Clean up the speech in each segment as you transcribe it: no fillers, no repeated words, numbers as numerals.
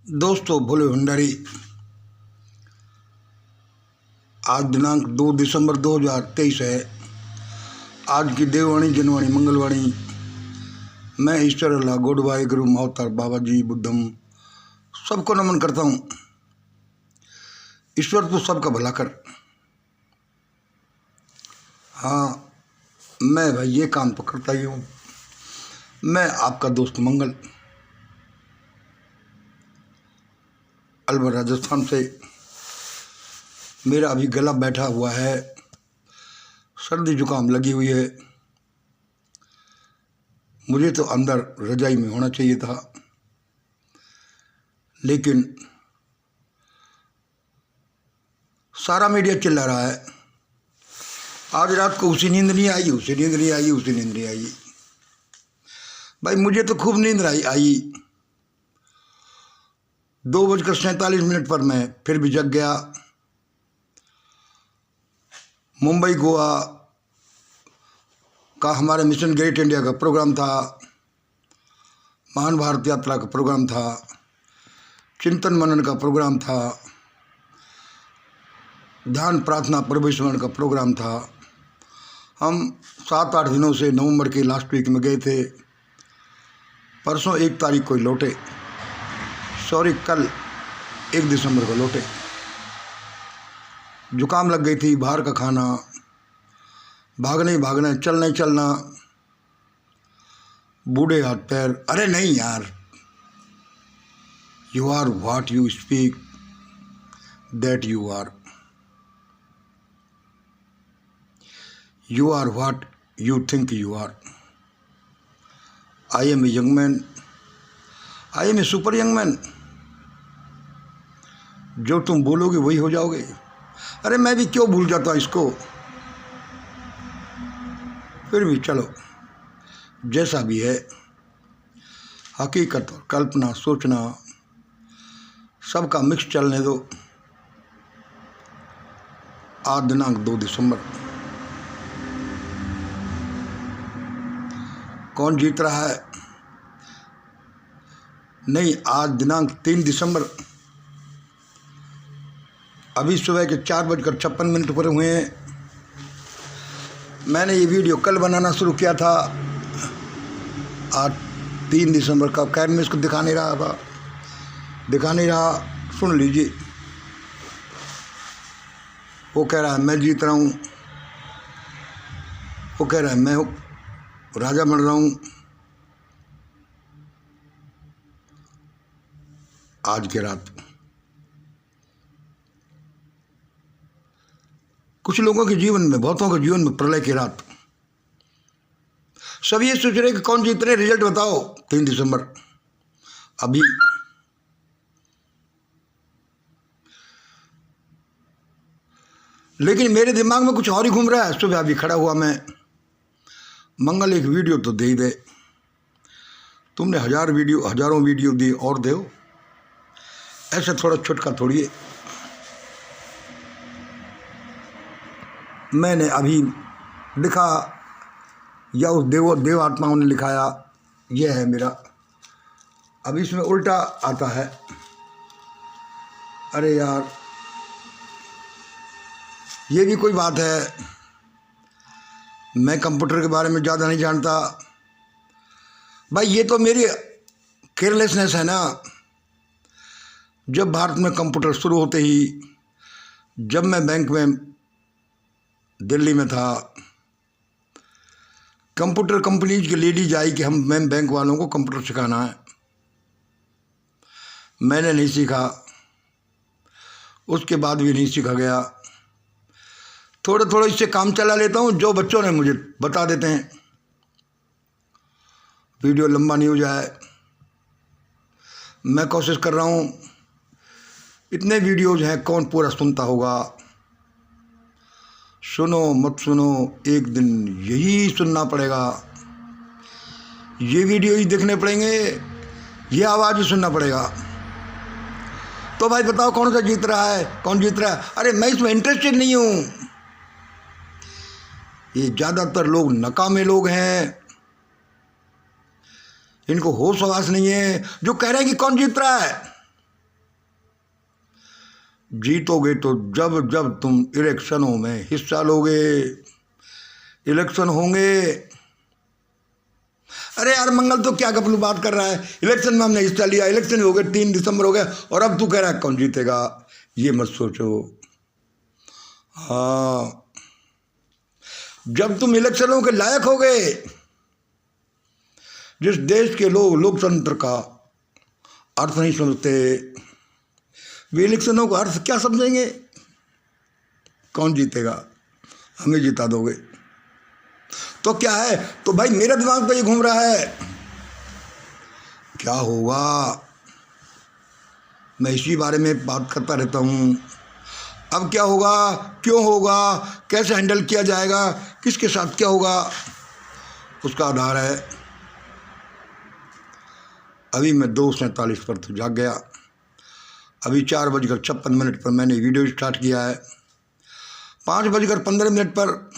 दोस्तों भोले भंडारी, आज दिनांक 2 दिसंबर 2023 है। आज की देववाणी जनवाणी मंगलवाणी मैं ईश्वर अल्लाह गोड वाहेगुरु मावतार बाबा जी बुद्धम सबको नमन करता हूँ। ईश्वर तो सबका भला कर। हाँ, मैं भाई ये काम तो करता ही हूँ। मैं आपका दोस्त मंगल अलवर राजस्थान से। मेरा अभी गला बैठा हुआ है, सर्दी जुकाम लगी हुई है। मुझे तो अंदर रजाई में होना चाहिए था, लेकिन सारा मीडिया चिल्ला रहा है। आज रात को उसी नींद नहीं आई, उसी नींद नहीं आई, उसी नींद नहीं आई। भाई मुझे तो खूब नींद आई। 2:47 पर मैं फिर भी जग गया। मुंबई गोवा का हमारे मिशन ग्रेट इंडिया का प्रोग्राम था, महान भारत यात्रा का प्रोग्राम था, चिंतन मनन का प्रोग्राम था, ध्यान प्रार्थना प्रवेशवरण का प्रोग्राम था। हम 7-8 दिनों से नवंबर के लास्ट वीक में गए थे। परसों 1 तारीख को ही लौटे, सॉरी कल 1 दिसंबर को लौटे। जुकाम लग गई थी, बाहर का खाना, भागना ही भागना, चलना ही चलना, बूढ़े हाथ पैर। अरे नहीं यार, you are what you speak that you are, you are what you think you are. I am a young man, I am a super young man. जो तुम बोलोगे वही हो जाओगे। अरे मैं भी क्यों भूल जाता इसको। फिर भी चलो, जैसा भी है, हकीकत और कल्पना सोचना सबका मिक्स चलने दो। आज दिनांक 2 दिसंबर, कौन जीत रहा है? नहीं, आज दिनांक 3 दिसंबर। अभी सुबह के 4:56 पर हुए हैं। मैंने ये वीडियो कल बनाना शुरू किया था, आज 3 दिसंबर का। खैर मैं इसको दिखा नहीं रहा, सुन लीजिए। वो कह रहा है मैं जीत रहा हूँ, वो कह रहा है मैं राजा बन रहा हूँ। आज की रात कुछ लोगों के जीवन में, बहुतों के जीवन में प्रलय की रात। सब ये सोच रहे कि कौन जीत रहे, रिजल्ट बताओ। 3 दिसंबर अभी लेकिन मेरे दिमाग में कुछ और ही घूम रहा है। सुबह अभी खड़ा हुआ मैं, मंगल एक वीडियो तो दे ही दे। तुमने हजारों वीडियो दी और दो, ऐसे थोड़ा छुटका थोड़ी है। मैंने अभी लिखा या उस देव आत्माओं ने लिखाया, यह है मेरा। अब इसमें उल्टा आता है। अरे यार, ये भी कोई बात है। मैं कंप्यूटर के बारे में ज़्यादा नहीं जानता भाई, ये तो मेरी केयरलेसनेस है ना। जब भारत में कंप्यूटर शुरू होते ही, जब मैं बैंक में दिल्ली में था, कंप्यूटर कंपनीज की लेडीज आई कि मैं बैंक वालों को कंप्यूटर सिखाना है। मैंने नहीं सीखा, उसके बाद भी नहीं सीखा गया। थोड़ा इससे काम चला लेता हूँ, जो बच्चों ने मुझे बता देते हैं। वीडियो लंबा नहीं हो जाए, मैं कोशिश कर रहा हूँ। इतने वीडियोज हैं, कौन पूरा सुनता होगा। सुनो मत सुनो, एक दिन यही सुनना पड़ेगा, ये वीडियो ही देखने पड़ेंगे, ये आवाज़ ही सुनना पड़ेगा। तो भाई बताओ कौन सा जीत रहा है, कौन जीत रहा है? अरे मैं इसमें इंटरेस्टेड नहीं हूँ। ये ज़्यादातर लोग नकामे लोग हैं, इनको होश हवास नहीं है, जो कह रहे हैं कि कौन जीत रहा है। जीतोगे तो जब जब तुम इलेक्शनों में हिस्सा लोगे, इलेक्शन होंगे। अरे यार मंगल तो क्या गपलू बात कर रहा है, इलेक्शन में हमने हिस्सा लिया, इलेक्शन हो गए, 3 दिसंबर हो गए और अब तू कह रहा है कौन जीतेगा। ये मत सोचो। हाँ, जब तुम इलेक्शनों के लायक हो गए, जिस देश के लोग लोकतंत्र का अर्थ नहीं समझते, वे इलेक्शनों का अर्थ क्या समझेंगे। कौन जीतेगा, हमें जिता दोगे तो क्या है। तो भाई मेरा दिमाग पे ये घूम रहा है, क्या होगा। मैं इसी बारे में बात करता रहता हूँ। अब क्या होगा, क्यों होगा, कैसे हैंडल किया जाएगा, किसके साथ क्या होगा, उसका आधार है। अभी मैं 2:47 पर तो जाग गया। अभी 4:56 पर मैंने वीडियो स्टार्ट किया है। 5:15 पर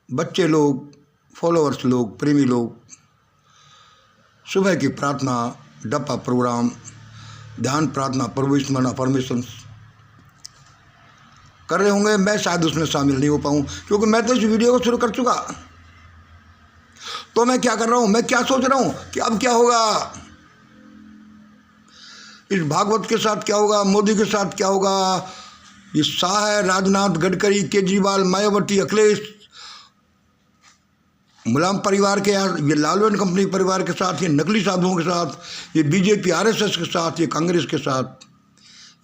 बच्चे लोग, फॉलोअर्स लोग, प्रेमी लोग सुबह की प्रार्थना, डप्पा प्रोग्राम, ध्यान, प्रार्थना, प्रभु स्मरण, अफर्मेशंस कर रहे होंगे। मैं शायद उसमें शामिल नहीं हो पाऊँ, क्योंकि मैं तो इस वीडियो को शुरू कर चुका। तो मैं क्या कर रहा हूँ, मैं क्या सोच रहा हूँ कि अब क्या होगा, इस भागवत के साथ क्या होगा, मोदी के साथ क्या होगा, ये शाह है, राजनाथ, गडकरी, केजरीवाल, मायावती, अखिलेश, मुलायम परिवार के, ये लालू एंड कंपनी परिवार के साथ, ये नकली साधुओं के साथ, ये बीजेपी आरएसएस के साथ, ये कांग्रेस के साथ,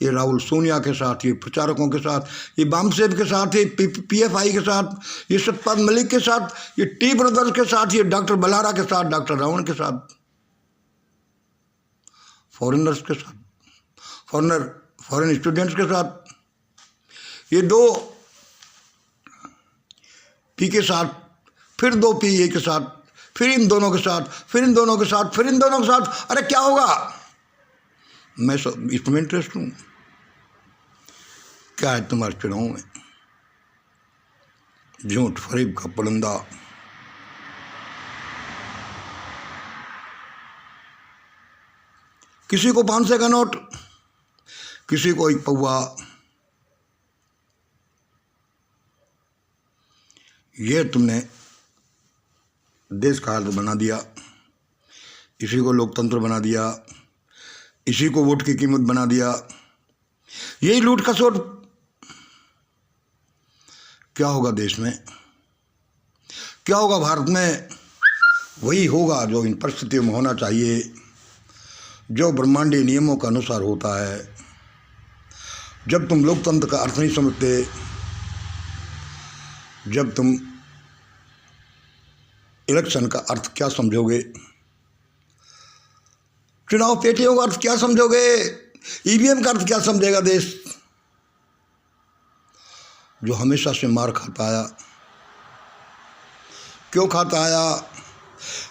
ये राहुल सोनिया के साथ, ये प्रचारकों के साथ, ये बामसेब के साथ, ये पीएफआई के साथ, ये सतपाल मलिक के साथ, ये टी ब्रदर्स के साथ, ये डॉक्टर बलारा के साथ, डॉक्टर रावण के साथ, फॉरेनर्स के साथ, फॉरेन स्टूडेंट्स के साथ, ये 2 पी के साथ, फिर 2 पी ए के साथ, फिर इन दोनों के साथ, फिर इन दोनों के साथ, फिर इन दोनों के साथ। अरे क्या होगा, मैं सब इसमें इंटरेस्ट हूँ। क्या है तुम्हारे चुनाव में, झूठ फरेब का पुलंदा। किसी को 500 का नोट, किसी को 1 पौवा। ये तुमने देश का हाल बना दिया, इसी को लोकतंत्र बना दिया, इसी को वोट की कीमत बना दिया। यही लूट खसोट। क्या होगा देश में, क्या होगा भारत में, वही होगा जो इन परिस्थितियों में होना चाहिए, जो ब्रह्मांडीय नियमों के अनुसार होता है। जब तुम लोकतंत्र का अर्थ नहीं समझते, जब तुम इलेक्शन का अर्थ क्या समझोगे, चुनाव पेटियों का अर्थ क्या समझोगे, ईवीएम का अर्थ क्या समझेगा देश, जो हमेशा से मार खाता आया। क्यों खाता आया,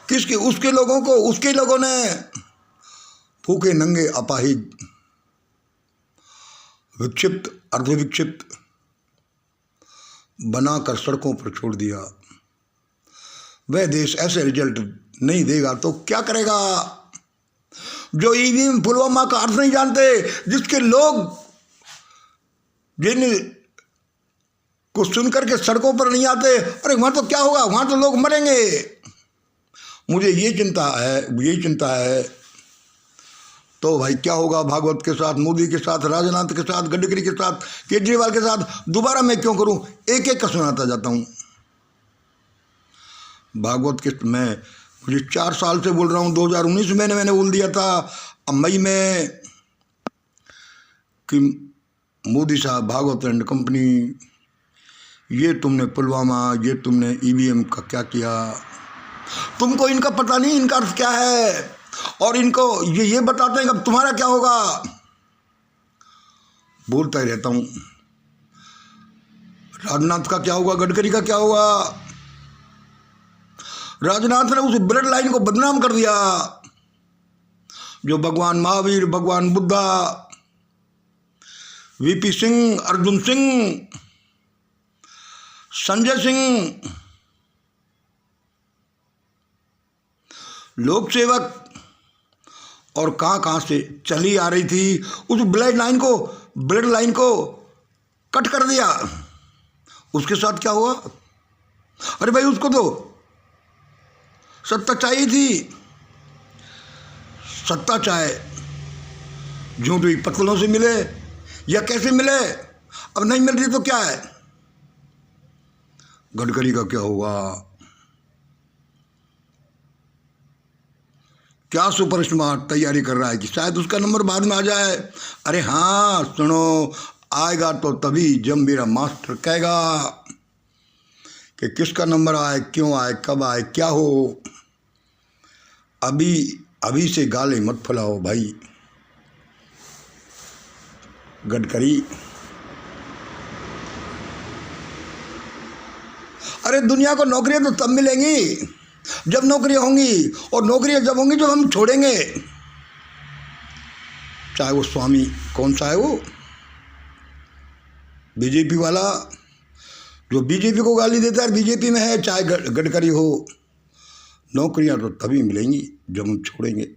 किसके, उसके लोगों को, उसके लोगों ने भूखे नंगे अपाहिज, विक्षिप्त, अर्धविक्षिप्त बनाकर सड़कों पर छोड़ दिया। वह देश ऐसे रिजल्ट नहीं देगा तो क्या करेगा। जो ईवीएम पुलवामा का अर्थ नहीं जानते, जिसके लोग, जिन को सुनकर के सड़कों पर नहीं आते, अरे वहां तो क्या होगा, वहां तो लोग मरेंगे। मुझे ये चिंता है। तो भाई क्या होगा भागवत के साथ, मोदी के साथ, राजनाथ के साथ, गडकरी के साथ, केजरीवाल के साथ। दोबारा मैं क्यों करूं, एक एक का सुनाता जाता हूं। भागवत के मुझे 4 साल से बोल रहा हूं। 2019 में मैंने बोल दिया था, अब मई में, कि मोदी साहब, भागवत एंड कंपनी, ये तुमने पुलवामा, ये तुमने ईवीएम का क्या किया, तुमको इनका पता नहीं, इनका अर्थ क्या है, और इनको ये बताते हैं कि अब तुम्हारा क्या होगा। बोलता ही रहता हूं। राजनाथ का क्या होगा, गडकरी का क्या होगा। राजनाथ ने उस ब्लड लाइन को बदनाम कर दिया, जो भगवान महावीर, भगवान बुद्धा, वीपी सिंह, अर्जुन सिंह, संजय सिंह, लोक सेवक और कहाँ कहाँ से चली आ रही थी, उस ब्लड लाइन को कट कर दिया। उसके साथ क्या हुआ? अरे भाई उसको तो सत्ता चाहिए थी, सत्ता चाहे झूठी पत्तलों से मिले या कैसे मिले, अब नहीं मिल रही तो क्या है। गडकरी का क्या हुआ? क्या सुपर स्मार्ट तैयारी कर रहा है कि शायद उसका नंबर बाद में आ जाए। अरे हाँ सुनो, आएगा तो तभी जब मेरा मास्टर कहेगा कि किसका नंबर आए, क्यों आए, कब आए, क्या हो। अभी से गाले मत फुलाओ भाई। गडकरी, अरे दुनिया को नौकरियां तो तब मिलेंगी जब नौकरियां होंगी, और नौकरियां जब होंगी जब हम छोड़ेंगे। चाहे वो स्वामी कौन सा है, वो बीजेपी वाला जो बीजेपी को गाली देता है, बीजेपी में है, चाहे गडकरी हो, नौकरियां तो तभी मिलेंगी जब हम छोड़ेंगे।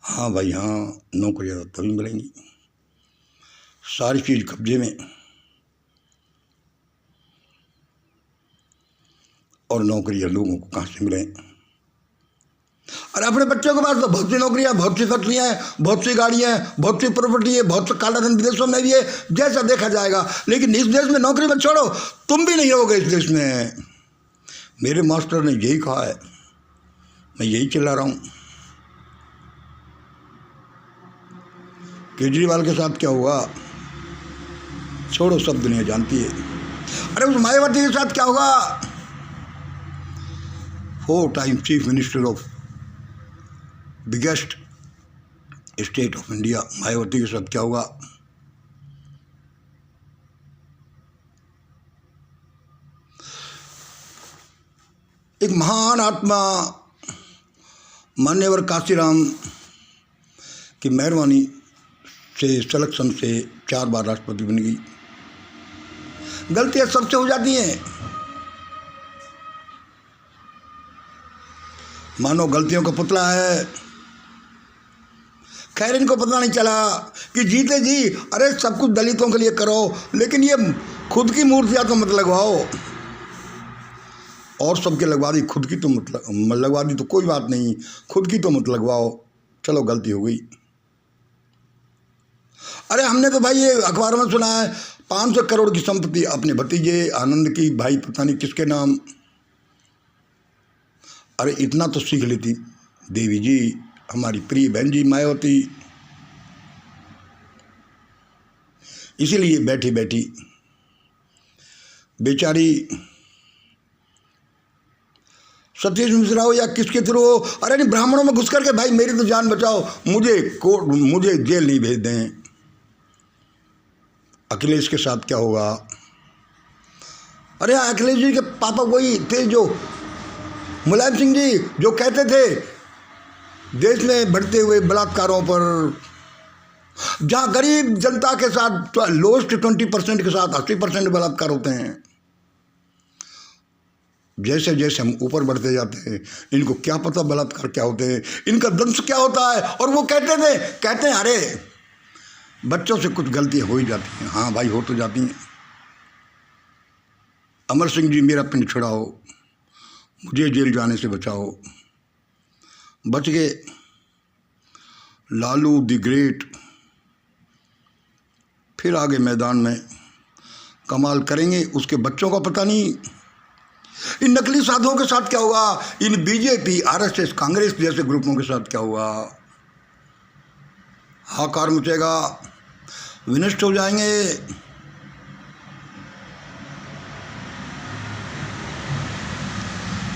हाँ भाई हाँ, नौकरियां तो तभी मिलेंगी। सारी चीज़ कब्जे में, और नौकरियां लोगों को कहाँ से मिलें। अरे अपने बच्चों के पास तो बहुत सी नौकरियां, बहुत सी फैक्ट्रियाँ हैं, बहुत सी गाड़ियाँ हैं, बहुत सी प्रॉपर्टी है, बहुत सा काला धन विदेशों में भी है, जैसा देखा जाएगा। लेकिन इस देश में नौकरी मत छोड़ो, तुम भी नहीं रहोगे इस देश में। मेरे मास्टर ने यही कहा है, मैं यही चिल्ला रहा हूँ। केजरीवाल के साथ क्या हुआ छोड़ो, सब दुनिया जानती है। अरे उस मायावती के साथ क्या होगा? 4 time chief minister of biggest state of India, Mayawati के साथ क्या होगा? एक महान आत्मा मान्यवर काशीराम की मेहरबानी से सिलेक्शन से 4 बार राष्ट्रपति बन गई। गलतियां सबसे हो जाती हैं। मानो गलतियों का पुतला है। खैर इनको पता नहीं चला कि जीते जी, अरे सब कुछ दलितों के लिए करो, लेकिन ये खुद की मूर्तियां तो मत लगवाओ। और सबके लगवा दी, खुद की तो मत लगवा दी तो कोई बात नहीं, खुद की तो मत लगवाओ। चलो गलती हो गई। अरे हमने तो भाई ये अखबार में सुना है 500 करोड़ की संपत्ति अपने भतीजे आनंद की, भाई पता नहीं किसके नाम। अरे इतना तो सीख लेती देवी जी, हमारी प्रिय बहन जी मायावती। इसीलिए बैठी बैठी बेचारी सतीश मिश्रा हो या किसके थ्रू हो, अरे नहीं ब्राह्मणों में घुस करके भाई मेरी तो जान बचाओ, मुझे जेल नहीं भेज दें। अखिलेश के साथ क्या होगा? अरे अखिलेश जी के पापा वही थे जो मुलायम सिंह जी, जो कहते थे देश में बढ़ते हुए बलात्कारों पर, जहां गरीब जनता के साथ लोएस्ट 20% के साथ 80% बलात्कार होते हैं। जैसे जैसे हम ऊपर बढ़ते जाते हैं, इनको क्या पता बलात्कार क्या होते हैं, इनका दंश क्या होता है। और वो कहते हैं अरे बच्चों से कुछ गलतियां हो ही जाती हैं। हाँ भाई हो तो जाती हैं। अमर सिंह जी मेरा पिंड छुड़ाओ, मुझे जेल जाने से बचाओ, बच गए। लालू द ग्रेट फिर आगे मैदान में कमाल करेंगे, उसके बच्चों का पता नहीं। इन नकली साधुओं के साथ क्या होगा? इन बीजेपी, आरएसएस, कांग्रेस जैसे ग्रुपों के साथ क्या होगा? हाहाकार मचेगा, विनष्ट हो जाएंगे।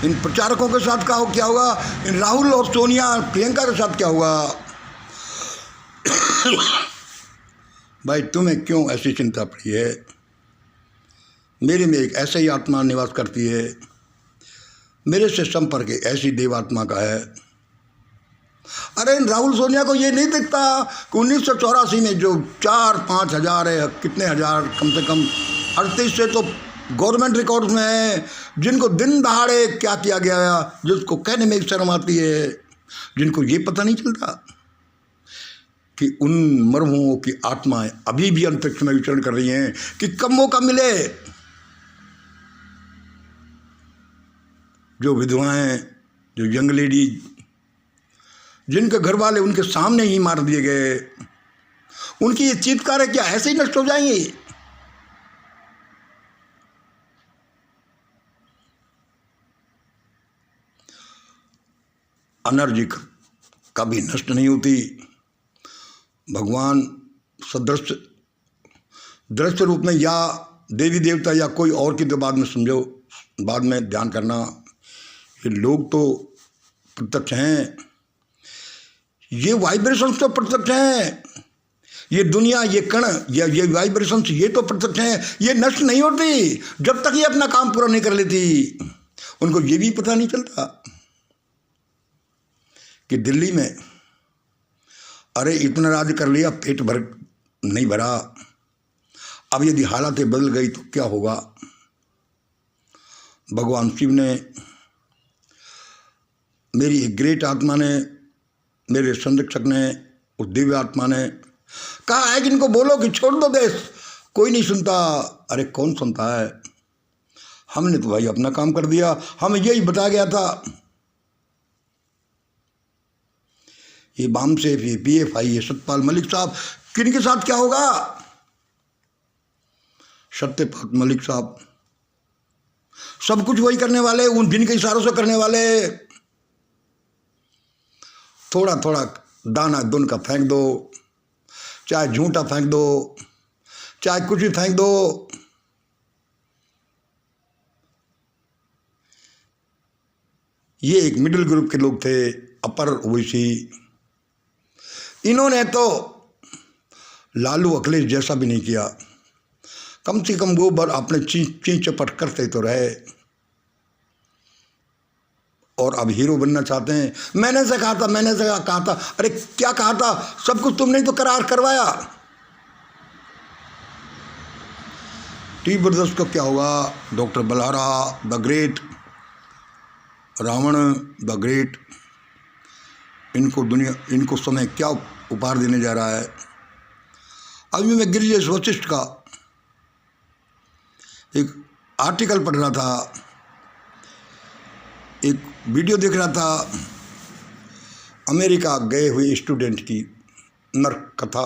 इन प्रचारकों के साथ क्या होगा? इन राहुल और सोनिया, प्रियंका के साथ क्या होगा? भाई तुम्हें क्यों ऐसी चिंता पड़ी है? मेरे में एक ऐसा ही आत्मा निवास करती है, मेरे से संपर्क ऐसी देवात्मा का है। अरे इन राहुल सोनिया को ये नहीं दिखता कि 1984 में जो 4-5 हज़ार है, कितने हज़ार, कम से कम 38 से तो गवर्नमेंट रिकॉर्ड्स में है, जिनको दिन दहाड़े क्या किया गया, जिसको कहने में शर्म आती है, जिनको ये पता नहीं चलता। कि उन मरहुओं की आत्माएं अभी भी अंतरिक्ष में विचरण कर रही हैं कि कब मौका मिले जो विधवाएं, जो यंग लेडीज, जिनके घर वाले उनके सामने ही मार दिए गए, उनकी ये चीत्कार है क्या ऐसे ही नष्ट हो जाएंगी? एनर्जी कभी नष्ट नहीं होती। भगवान सदृश दृश्य रूप में या देवी देवता या कोई और की तो बाद में समझो, बाद में ध्यान करना, ये लोग तो प्रत्यक्ष हैं, ये वाइब्रेशंस तो प्रत्यक्ष हैं, ये दुनिया, ये कण, ये वाइब्रेशंस, ये तो प्रत्यक्ष हैं, ये नष्ट नहीं होती जब तक ये अपना काम पूरा नहीं कर लेती। उनको ये भी पता नहीं चलता कि दिल्ली में अरे इतना राज कर लिया, पेट भर नहीं भरा, अब यदि हालातें बदल गई तो क्या होगा। भगवान शिव ने, मेरी एक ग्रेट आत्मा ने, मेरे संरक्षक ने, उस दिव्य आत्मा ने कहा है कि इनको बोलो कि छोड़ दो देश। कोई नहीं सुनता। अरे कौन सुनता है? हमने तो भाई अपना काम कर दिया, हमें यही बताया गया था। ये बामसेफ, ये PFI, ये सत्यपाल मलिक साहब, किन के साथ क्या होगा? सत्यपाल मलिक साहब सब कुछ वही करने वाले, उन दिन के इशारों से करने वाले। थोड़ा थोड़ा दाना दुन का फेंक दो, चाहे झूठा फेंक दो, चाहे कुछ भी फेंक दो, ये एक मिडिल ग्रुप के लोग थे, अपर ओबीसी। इन्होंने तो लालू अखिलेश जैसा भी नहीं किया, कम से कम वो बार अपने चीं चपट करते तो रहे, और अब हीरो बनना चाहते हैं। मैंने से कहा था, मैंने से कहा था। अरे क्या कहा था? सब कुछ तुमने तो करार करवाया। टी ब्रदर्स को क्या होगा? Doctor Balhara the great, Ravan the great, इनको दुनिया, इनको समय क्या उपहार देने जा रहा है। अभी मैं गिरिजेश वशिष्ठ का एक आर्टिकल पढ़ रहा था, एक वीडियो देख रहा था, अमेरिका गए हुए स्टूडेंट की नर्क कथा।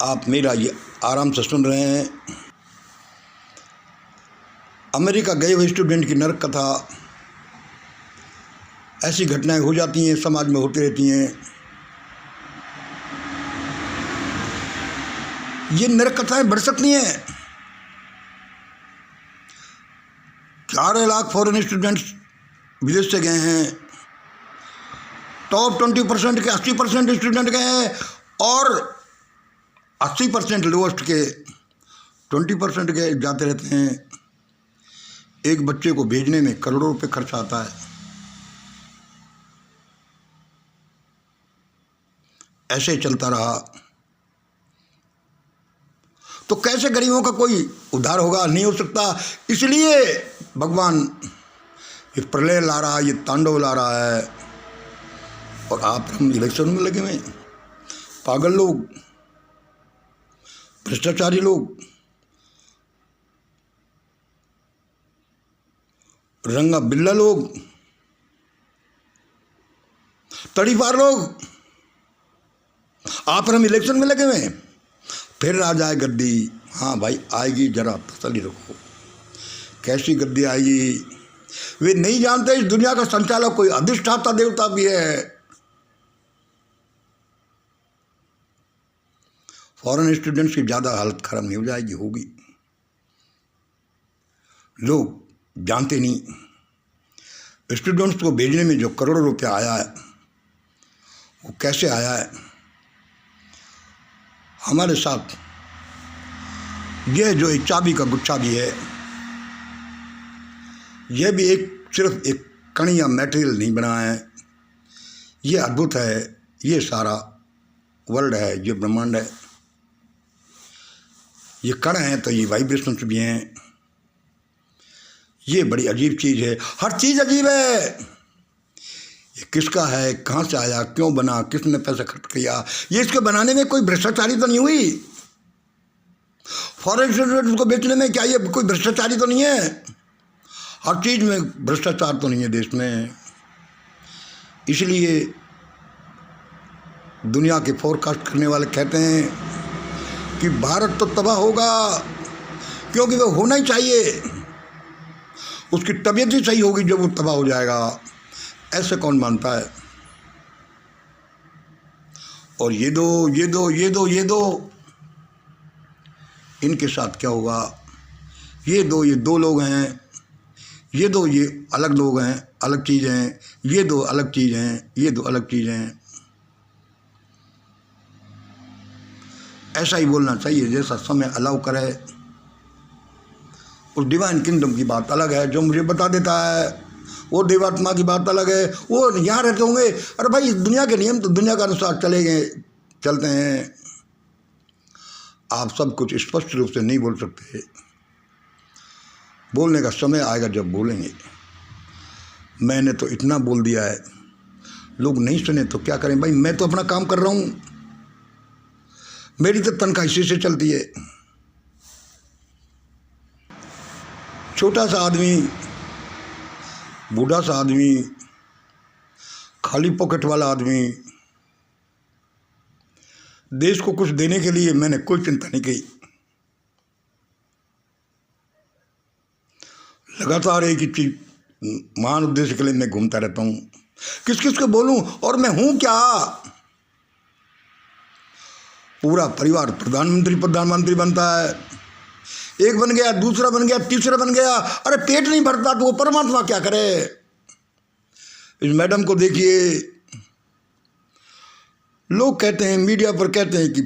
आप मेरा ये आराम से सुन रहे हैं। अमेरिका गए हुए स्टूडेंट की नर्क कथा। ऐसी घटनाएं हो जाती हैं, समाज में होती रहती हैं। ये नर्क कथाएं बढ़ सकती हैं। 4 लाख फॉरेन स्टूडेंट्स विदेश से गए हैं। टॉप 20% के 80% स्टूडेंट गए हैं, और 80% लोएस्ट के 20% के जाते रहते हैं। एक बच्चे को भेजने में करोड़ों रुपए खर्च आता है। ऐसे चलता रहा तो कैसे गरीबों का कोई उद्धार होगा? नहीं हो सकता। इसलिए भगवान ये प्रलय ला रहा है, ये तांडव ला रहा है। और आप हम इलेक्शन में लगे हुए, पागल लोग, भ्रष्टाचारी लोग, रंगा बिल्ला लोग, तड़ीपार लोग, आप हम इलेक्शन में लगे हुए। फिर आ जाए गद्दी। हाँ भाई आएगी, जरा तसल्ली रखो। कैसी गद्दी आएगी? वे नहीं जानते इस दुनिया का संचालक कोई अधिष्ठाता देवता भी है। फॉरेन स्टूडेंट्स की ज़्यादा हालत खराब नहीं हो जाएगी, होगी। लोग जानते नहीं स्टूडेंट्स को भेजने में जो करोड़ों रुपया आया है वो कैसे आया है। हमारे साथ यह जो एक चाबी का गुच्छा भी है, यह भी सिर्फ एक कण या मैटेरियल नहीं बना है। ये अद्भुत है। ये सारा वर्ल्ड है, ये ब्रह्मांड है। ये कण है तो ये वाइब्रेशंस भी हैं। ये बड़ी अजीब चीज़ है। हर चीज़ अजीब है। ये किसका है, कहाँ से आया, क्यों बना, किसने पैसा खर्च किया, ये इसके बनाने में कोई भ्रष्टाचारी तो नहीं हुई? फॉरेन को बेचने में क्या ये कोई भ्रष्टाचारी तो नहीं है? हर चीज़ में भ्रष्टाचार तो नहीं है देश में। इसलिए दुनिया के फोरकास्ट करने वाले कहते हैं कि भारत तो तबाह होगा, क्योंकि वो होना ही चाहिए। उसकी तबीयत ही सही होगी जब वो तबाह हो जाएगा। ऐसे कौन मानता है? और ये दो इनके साथ क्या होगा? ये दो लोग हैं, ये अलग लोग हैं, अलग चीज़ हैं, ये दो अलग चीज़ हैं, ये दो अलग चीज़ हैं। ऐसा ही बोलना चाहिए जैसा समय अलाउ करे। उस डिवाइन किंगडम की बात अलग है जो मुझे बता देता है, वो देवात्मा की बात अलग है। वो यहाँ रहते होंगे, अरे भाई दुनिया के नियम तो दुनिया के अनुसार चलते हैं। आप सब कुछ स्पष्ट रूप से नहीं बोल सकते। बोलने का समय आएगा जब बोलेंगे। मैंने तो इतना बोल दिया है, लोग नहीं सुने तो क्या करें भाई? मैं तो अपना काम कर रहा हूँ, मेरी तो तनख्वाह इसी से चलती है। छोटा सा आदमी, बूढ़ा सा आदमी, खाली पॉकेट वाला आदमी, देश को कुछ देने के लिए मैंने कोई चिंता नहीं की। लगातार एक ही चीज महान उद्देश्य के लिए मैं घूमता रहता हूँ। किस किस को बोलूँ और मैं हूँ क्या? पूरा परिवार प्रधानमंत्री बनता है। एक बन गया, दूसरा बन गया, तीसरा बन गया। अरे पेट नहीं भरता तो वो परमात्मा क्या करे? इस मैडम को देखिए, लोग कहते हैं, मीडिया पर कहते हैं कि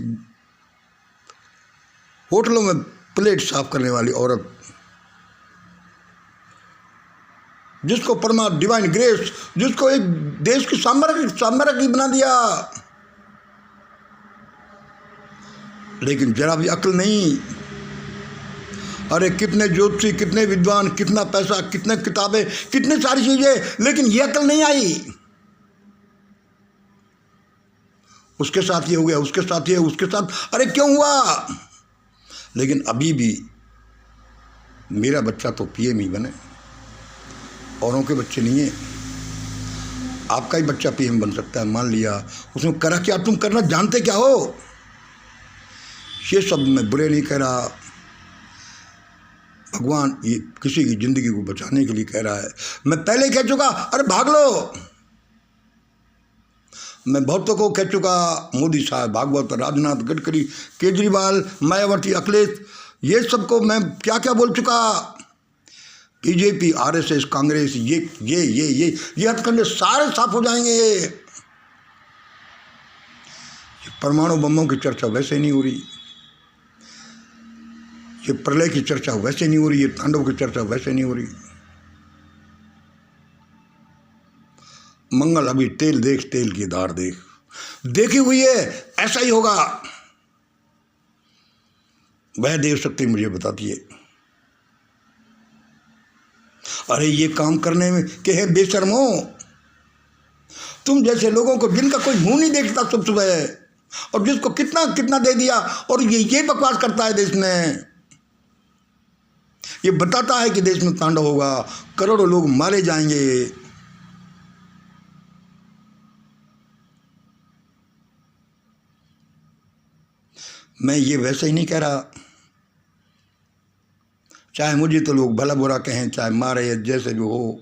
होटलों में प्लेट साफ करने वाली औरत, जिसको परमात्मा डिवाइन ग्रेस, जिसको एक देश की साम्राज्य बना दिया, लेकिन जरा भी अक्ल नहीं। अरे कितने ज्योतिषी, कितने विद्वान, कितना पैसा, कितने किताबें, कितनी सारी चीजें, लेकिन ये अक्ल नहीं आई। उसके साथ ये हो गया, उसके साथ ये, उसके साथ, अरे क्यों हुआ? लेकिन अभी भी मेरा बच्चा तो पीएम ही बने, औरों के बच्चे नहीं है। आपका ही बच्चा पीएम बन सकता है, मान लिया। उसमें करा क्या? तुम करना जानते क्या हो? ये सब मैं बुरे नहीं कह रहा। भगवान ये किसी की जिंदगी को बचाने के लिए कह रहा है। मैं पहले कह चुका, अरे भाग लो। मैं बहुतों को कह चुका, मोदी साहब, भागवत, राजनाथ, गडकरी, केजरीवाल, मायावती, अखिलेश, ये सबको मैं क्या क्या बोल चुका। बीजेपी, आरएसएस, कांग्रेस, ये हथकंडे सारे साफ हो जाएंगे। ये परमाणु बमों की चर्चा वैसे नहीं हो रही, ये प्रलय की चर्चा वैसे नहीं हो रही, ये तांडव की चर्चा वैसे नहीं हो रही। मंगल अभी तेल देख, तेल की धार देख, देखी हुई है, ऐसा ही होगा। वह देव शक्ति मुझे बताती है। अरे ये काम करने में के हैं बेशर्मो, तुम जैसे लोगों को जिनका कोई मुंह नहीं देखता सुबह, और जिसको कितना कितना दे दिया, और ये बकवास करता है देश में। ये बताता है कि देश में तांडव होगा, करोड़ों लोग मारे जाएंगे। मैं ये वैसे ही नहीं कह रहा। चाहे मुझे तो लोग भला बुरा कहें, चाहे मारे, या जैसे भी हो,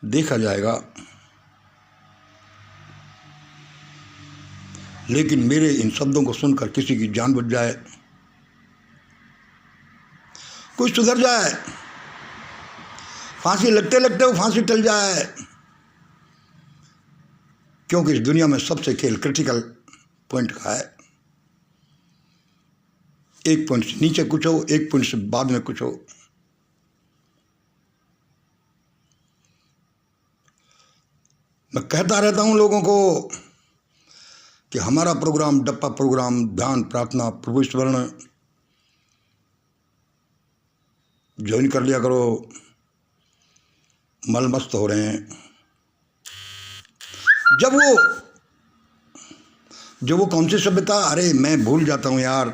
देखा जाएगा। लेकिन मेरे इन शब्दों को सुनकर किसी की जान बच जाए, कुछ सुधर जाए, फांसी लगते लगते वो फांसी टल जाए। क्योंकि इस दुनिया में सबसे खेल क्रिटिकल पॉइंट का है। एक पॉइंट से नीचे कुछ हो, एक पॉइंट से बाद में कुछ हो। मैं कहता रहता हूं लोगों को कि हमारा प्रोग्राम, डप्पा प्रोग्राम, ध्यान, प्रार्थना, प्रभु स्मरण ज्वाइन कर लिया करो। मलमस्त हो रहे हैं। जब वो कौन सी सभ्यता, अरे मैं भूल जाता हूँ यार,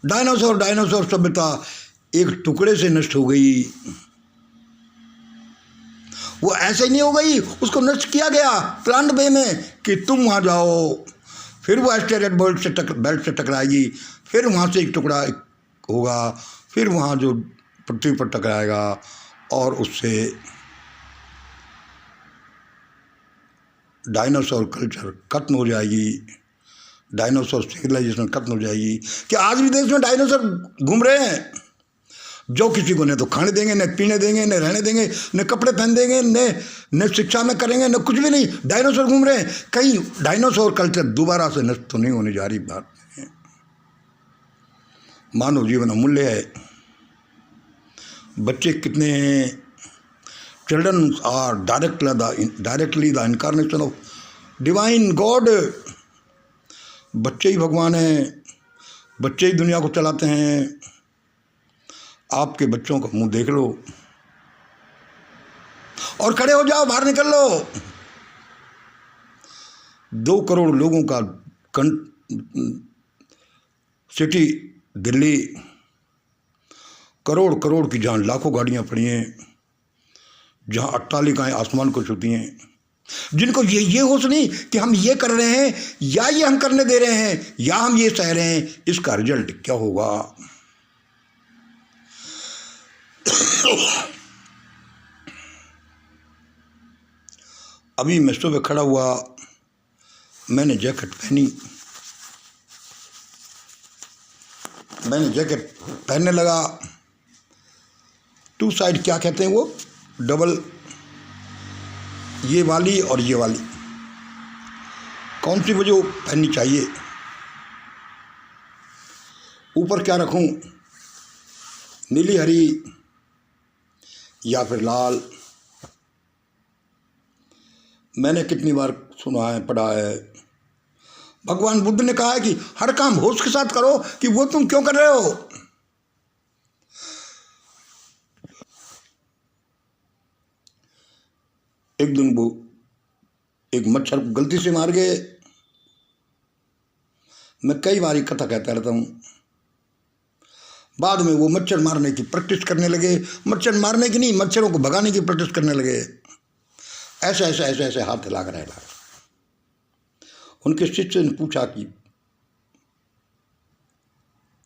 डायनासोर सभ्यता एक टुकड़े से नष्ट हो गई। वो ऐसे नहीं हो गई, उसको नष्ट किया गया प्लांट वे में कि तुम वहाँ जाओ, फिर वो एस्टेरॉयड बेल्ट से टकराएगी, फिर वहाँ से एक टुकड़ा होगा, फिर वहाँ जो पृथ्वी पर टकराएगा और उससे डायनासोर कल्चर खत्म हो जाएगी, डायनासोर सिविलाइजेशन खत्म हो जाएगी। कि आज भी देश में डायनासोर घूम रहे हैं, जो किसी को न तो खाने देंगे, न पीने देंगे, न रहने देंगे, न कपड़े पहन देंगे, न शिक्षा में करेंगे, न कुछ भी नहीं, डायनासोर घूम रहे हैं। कहीं डायनासोर कल्चर दोबारा से नष्ट तो नहीं होने जा रही बात है। मानव जीवन अमूल्य है। बच्चे कितने हैं, children are directly the incarnation of divine god. बच्चे ही भगवान हैं, बच्चे ही दुनिया को चलाते हैं। आपके बच्चों का मुंह देख लो और खड़े हो जाओ, बाहर निकल लो। 2 करोड़ लोगों का सिटी दिल्ली, करोड़ करोड़ की जहाँ लाखों गाड़ियाँ पड़ी हैं, जहाँ अट्टालिकाएँ आसमान को छूती हैं, जिनको ये होश नहीं कि हम ये कर रहे हैं या ये हम करने दे रहे हैं या हम ये सह रहे हैं, इसका रिजल्ट क्या होगा। अभी मैं सुबह खड़ा हुआ, मैंने जैकेट पहनने लगा। 2 साइड क्या कहते हैं वो, डबल, ये वाली और ये वाली, कौन सी मुझे पहननी चाहिए। ऊपर क्या रखूं, नीली हरी या फिर लाल। मैंने कितनी बार सुना है, पढ़ा है, भगवान बुद्ध ने कहा है कि हर काम होश के साथ करो, कि वो तुम क्यों कर रहे हो। एक दिन वो एक मच्छर को गलती से मार गए। मैं कई बार ये कथा कहता रहता हूँ। बाद में वो मच्छर मारने की प्रैक्टिस करने लगे, मच्छर मारने की नहीं, मच्छरों को भगाने की प्रैक्टिस करने लगे। ऐसे हाथ हिला कर रहा। उनके शिष्य ने पूछा कि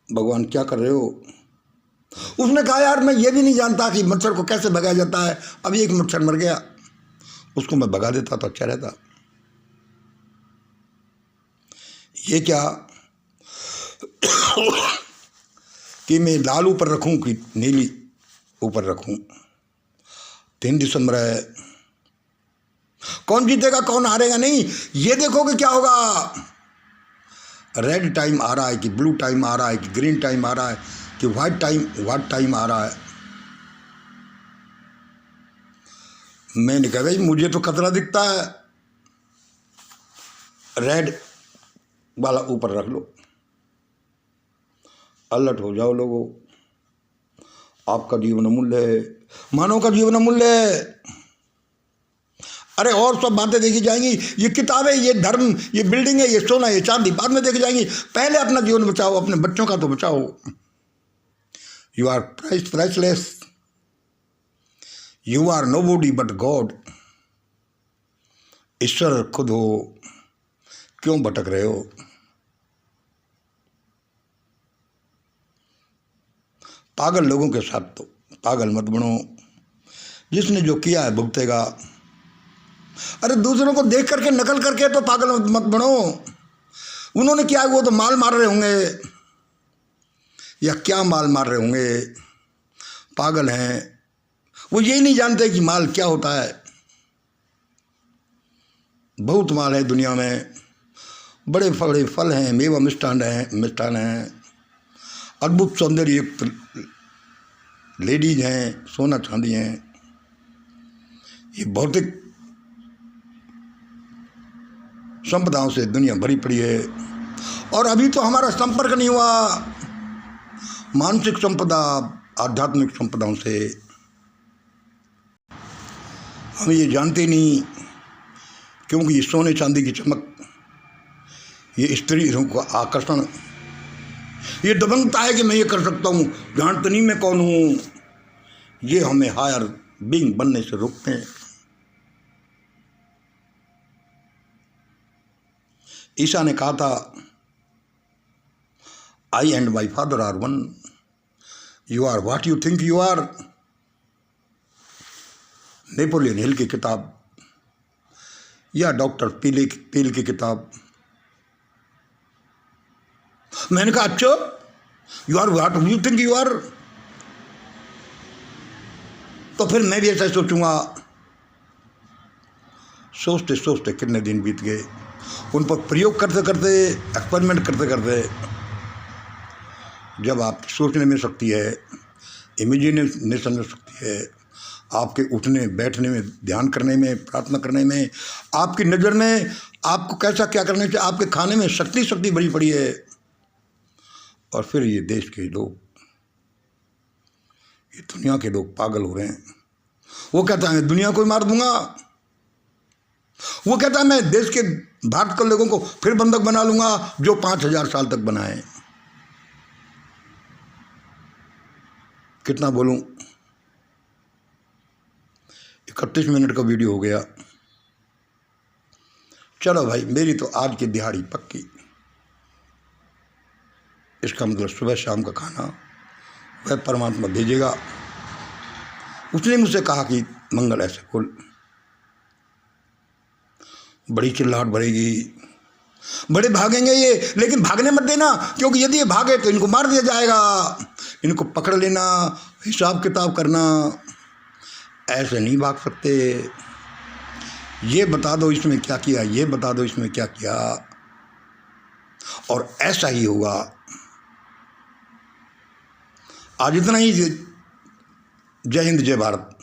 भगवान क्या कर रहे हो। उसने कहा यार मैं ये भी नहीं जानता कि मच्छर को कैसे भगाया जाता है। अभी एक मच्छर मर गया, उसको मैं भगा देता तो अच्छा रहता। ये क्या कि मैं लाल ऊपर रखूं कि नीली ऊपर रखूं। 3 दिसंबर है, कौन जीतेगा कौन हारेगा नहीं, ये देखो कि क्या होगा। रेड टाइम आ रहा है कि ब्लू टाइम आ रहा है कि ग्रीन टाइम आ रहा है कि व्हाइट टाइम आ रहा है। मैंने कहा भाई मुझे तो खतरा दिखता है, रेड वाला ऊपर रख लो। अलर्ट हो जाओ लोगों, आपका जीवन अमूल्य है, मानव का जीवन अमूल्य है। अरे और सब बातें देखी जाएंगी, ये किताबें, ये धर्म, ये बिल्डिंग है, ये सोना, ये चांदी बाद में देखी जाएंगी। पहले अपना जीवन बचाओ, अपने बच्चों का तो बचाओ। You are priceless, you are nobody but God. ईश्वर खुद हो, क्यों भटक रहे हो। पागल लोगों के साथ तो पागल मत बनो, जिसने जो किया है भुगतेगा। अरे दूसरों को देख करके नकल करके तो पागल मत बनो। उन्होंने क्या वो तो माल मार रहे होंगे या क्या माल मार रहे होंगे, पागल हैं वो, यही नहीं जानते कि माल क्या होता है। बहुत माल है दुनिया में, बड़े बड़े फल हैं, मेवा मिष्ठान हैं, अद्भुत सौंदर्य युक्त लेडीज हैं, सोना चांदी हैं। ये भौतिक संपदाओं से दुनिया भरी पड़ी है। और अभी तो हमारा संपर्क नहीं हुआ मानसिक संपदा, आध्यात्मिक संपदाओं से। हम ये जानते नहीं क्योंकि ये सोने चांदी की चमक, ये स्त्री का आकर्षण, ये दबंगता है कि मैं ये कर सकता हूँ, जानते नहीं मैं कौन हूँ, ये हमें हायर बीइंग बनने से रोकते हैं। ईसा ने कहा था, I and my father are one, you are what you think you are. Napoleon Hill की किताब या डॉक्टर पील की किताब। मैंने कहा अच्छा, you are what you think you are, तो फिर मैं भी ऐसा सोचूंगा। सोचते सोचते कितने दिन बीत गए, उन पर प्रयोग करते करते, एक्सपेरिमेंट करते करते, जब आपकी सोचने में शक्ति है, इमेजिनेशन में शक्ति है, आपके उठने बैठने में, ध्यान करने में, प्रार्थना करने में, आपकी नज़र में आपको कैसा क्या करना चाहिए, आपके खाने में शक्ति भरी पड़ी है। और फिर ये देश के लोग, ये दुनिया के लोग पागल हो रहे हैं। वो कहता है मैं दुनिया को ही मार दूंगा, वो कहता है मैं देश के, भारत के लोगों को फिर बंधक बना लूंगा जो 5000 साल तक बनाए। कितना बोलूं, 31 मिनट का वीडियो हो गया। चलो भाई, मेरी तो आज की दिहाड़ी पक्की। इसका मतलब सुबह शाम का खाना वह परमात्मा भेजेगा। उसने मुझसे कहा कि मंगल ऐसे बोल, बड़ी चिल्लाहट बढ़ेगी, बड़े भागेंगे ये, लेकिन भागने मत देना, क्योंकि यदि ये भागे तो इनको मार दिया जाएगा, इनको पकड़ लेना, हिसाब किताब करना। ऐसे नहीं भाग सकते, ये बता दो इसमें क्या किया, ये बता दो इसमें क्या किया, और ऐसा ही होगा। आज इतना ही। जय हिंद, जय भारत।